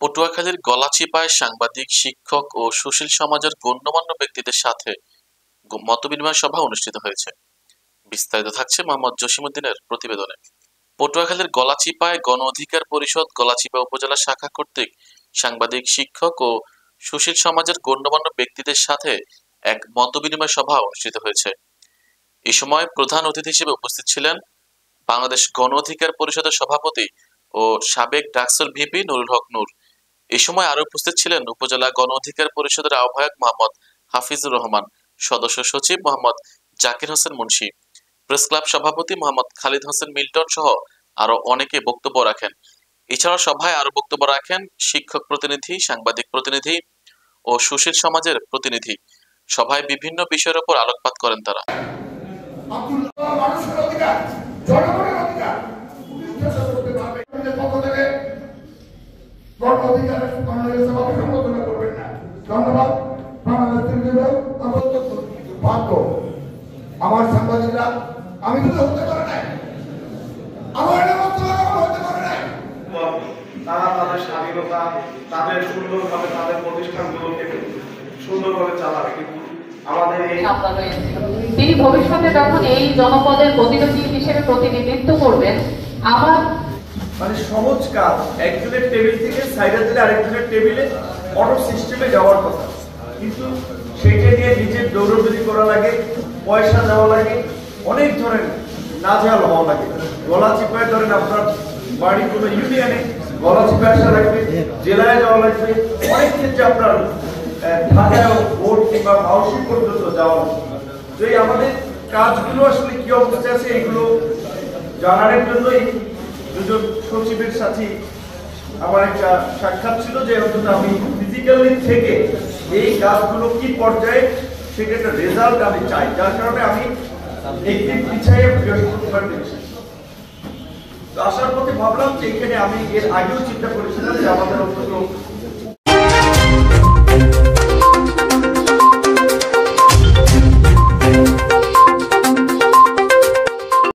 পটুয়াখালীর গলাচিপায় সাংবাদিক, শিক্ষক ও সুশীল সমাজের গণ্যমান্য ব্যক্তিদের সাথে মতবিনিময় সভা অনুষ্ঠিত হয়েছে। বিস্তারিত থাকছে মোহাম্মদ জসিমউদ্দিনের প্রতিবেদনে। পটুয়াখালীর গলাচিপায় গণ অধিকার পরিষদ গলাচিপা উপজেলা শাখা কর্তৃক সাংবাদিক, শিক্ষক ও সুশীল সমাজের গণ্যমান্য ব্যক্তিদের সাথে এক মতবিনিময় সভা অনুষ্ঠিত হয়েছে। এ সময় প্রধান অতিথি হিসেবে উপস্থিত ছিলেন বাংলাদেশ গণ অধিকার পরিষদের সভাপতি ও সাবেক ডাকসুর ভিপি নুরুল হক নূর। এ সময় আরো উপস্থিত ছিলেন উপজেলা গণ অধিকার পরিষদের আহ্বায়ক মোহাম্মদ হাফিজুর রহমান, সদস্য সচিব মোহাম্মদ জাকির হোসেন মুন্সি, প্রেস ক্লাব সভাপতি মোহাম্মদ খালিদ হোসেন মিল্টন সহ আরো অনেকে বক্তব্য রাখেন। এছাড়াও সভায় আরো বক্তব্য রাখেন শিক্ষক প্রতিনিধি, সাংবাদিক প্রতিনিধি ও সুশীল সমাজের প্রতিনিধি। সভায় বিভিন্ন বিষয়ের উপর আলোকপাত করেন তারা। আমার সাংবাদিকরা আমি তো হতে পারে না, আমার হতে পারে না। তারা তাদের স্বাধীনতা, তাদের সুন্দরভাবে তাদের প্রতিষ্ঠানগুলোকে সুন্দরভাবে চালাবে, কিন্তু আমাদের তিনি ভবিষ্যতে যখন এই জনপদের প্রতিনিধি হিসেবে প্রতিনিধিত্ব করবেন, আমার মানে সহজ কাজ, একজনের টেবিল থেকে সাইডে দিলে আরেকজনের টেবিলে অটো সিস্টেমে যাওয়ার কথা, কিন্তু সেইটা নিয়ে নিজের দৌড়দৌড়ি করা লাগে, পয়সা দেওয়া লাগে, অনেক ধরনের নাজেহাল হওয়া লাগে। গলাচিপায় ধরেন আপনার বাড়ি কোনো ইউনিয়নে গলাচিপায় আসা লাগবে, জেলায় যাওয়া লাগবে, অনেক ক্ষেত্রে আপনার ঢাকায় ভোট কিংবা মাউসি পর্যন্ত যাওয়া লাগবে। তো এই আমাদের কাজগুলো আসলে কি অবস্থা আছে এগুলো জানার জন্যই দুজন সচিবের সাথে আমার একটা সাক্ষাৎ ছিল, যে অন্তত আমি ফিজিক্যালি থেকে এই কাজগুলো কি পর্যায়ে সেটা একটা রেজাল্ট আমি চাই, যার কারণে আমি একদিন পিছাইয়ে বৃহস্পতিবার দিয়েছি। তো আসার পথে ভাবলাম যে এখানে আমি এর আগেও চিন্তা করেছিলাম যে আমাদের অন্তত